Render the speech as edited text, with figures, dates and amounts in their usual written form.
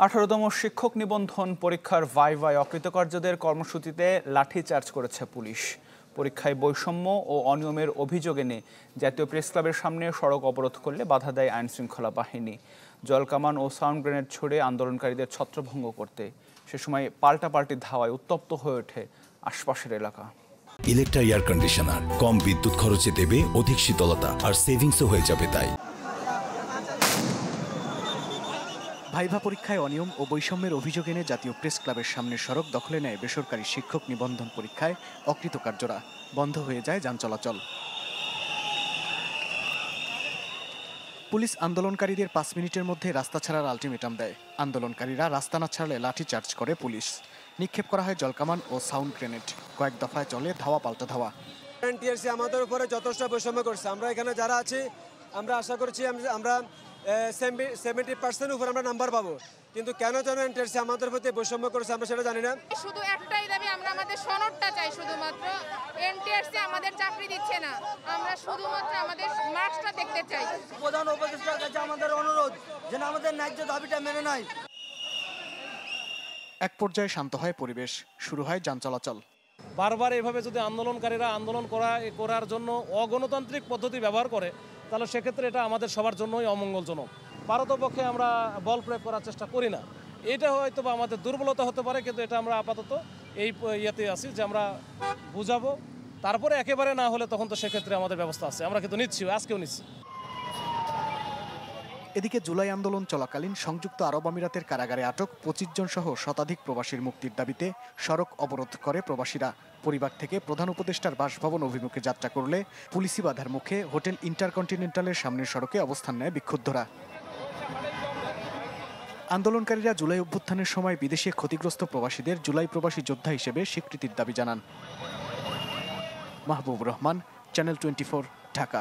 18তম শিক্ষক নিবন্ধন পরীক্ষার ভাইভায় অকৃতকার্যদের কর্মসূচিতে লাঠিচার্জ করেছে পুলিশ। পরীক্ষায় বৈষম্য ও অনিয়মের অভিযোগ এনে জাতীয় প্রেসক্লাবের সামনে সড়ক অবরোধ করলে বাধা দেয় আইনশৃঙ্খলা বাহিনী। জলকামান ও সাউন্ড গ্রেনেড ছুড়ে আন্দোলনকারীদের ছত্রভঙ্গ করতে সে সময় পাল্টাপাল্টি ধাওয়ায় উত্তপ্ত হয়ে ওঠে আশপাশের এলাকা। ইলেকট্রা এয়ার কন্ডিশনার কম বিদ্যুৎ খরচে দেবে অধিক শীতলতা আর সেভিংসও হয়ে যাবে। তাই ভাইভা পরীক্ষায় অনিয়ম ও বৈষম্যের অভিযোগ এনে জাতীয় প্রেস ক্লাবের সামনে সড়ক দখলে নেয় বেসরকারি শিক্ষক নিবন্ধন পরীক্ষায় অকৃতকার্যরা। বন্ধ হয়ে যায় যান চলাচল। পুলিশ আন্দোলনকারীদের 5 মিনিটের মধ্যে রাস্তা ছাড়ার আলটিমেটাম দেয়। আন্দোলনকারীরা রাস্তা না ছাড়লে লাঠিচার্জ করে পুলিশ। নিক্ষেপ করা হয় জলকামান ও সাউন্ড গ্রেনেড। কয়েক দফায় চলে ধাওয়া পাল্টা ধাওয়া। এনটিআরসি আমাদের উপরে যথেষ্ট বৈষম্য করছে। আমরা এখানে যারা আছি আমরা আশা করছি আমরা 70% উপর আমরা নাম্বার পাবো, কিন্তু কেন যেন এনটিআরসি আমাদের প্রতি বৈষম্য করছে আমরা সেটা জানি না। শুধু একটাই দাবি, আমরা আমাদের সনদটা চাই। শুধুমাত্র এনটিআরসি আমাদের চাকরি দিচ্ছে না, আমরা শুধুমাত্র আমাদের মার্কসটা দেখতে চাই। প্রধান উপদেষ্টার কাছে আমাদের অনুরোধ যেন আমাদের ন্যায্য দাবিটা মেনে নেয়। এক পর্যায়ে শান্ত হয় পরিবেশ, শুরু হয় যান চলাচল। বারবার এভাবে যদি আন্দোলনকারীরা আন্দোলন করার জন্য অগণতান্ত্রিক পদ্ধতি ব্যবহার করে, তাহলে সেক্ষেত্রে এটা আমাদের সবার জন্যই অমঙ্গলজনক। পারতপক্ষে আমরা বল প্রয়োগ করার চেষ্টা করি না। এটা হয়তো বা আমাদের দুর্বলতা হতে পারে, কিন্তু এটা আমরা আপাতত এই ইয়েতে আছি যে আমরা বুঝাবো, তারপরে একেবারে না হলে তখন তো সেক্ষেত্রে আমাদের ব্যবস্থা আছে, আমরা কিন্তু নিচ্ছি, আজকেও নিচ্ছি। এদিকে জুলাই আন্দোলন চলাকালীন সংযুক্ত আরব আমিরাতের কারাগারে আটক 25 জন সহ শতাধিক প্রবাসীর মুক্তির দাবিতে সড়ক অবরোধ করে প্রবাসীরা। পরিবার থেকে প্রধান উপদেষ্টার বাসভবন অভিমুখে যাত্রা করলে পুলিশি বাধার মুখে হোটেল ইন্টারকন্টিনেন্টালের সামনের সড়কে অবস্থান নেয় বিক্ষুব্ধরা। আন্দোলনকারীরা জুলাই অভ্যুত্থানের সময় বিদেশে ক্ষতিগ্রস্ত প্রবাসীদের জুলাই প্রবাসী যোদ্ধা হিসেবে স্বীকৃতির দাবি জানান। মাহবুব রহমান, চ্যানেল 24, ঢাকা।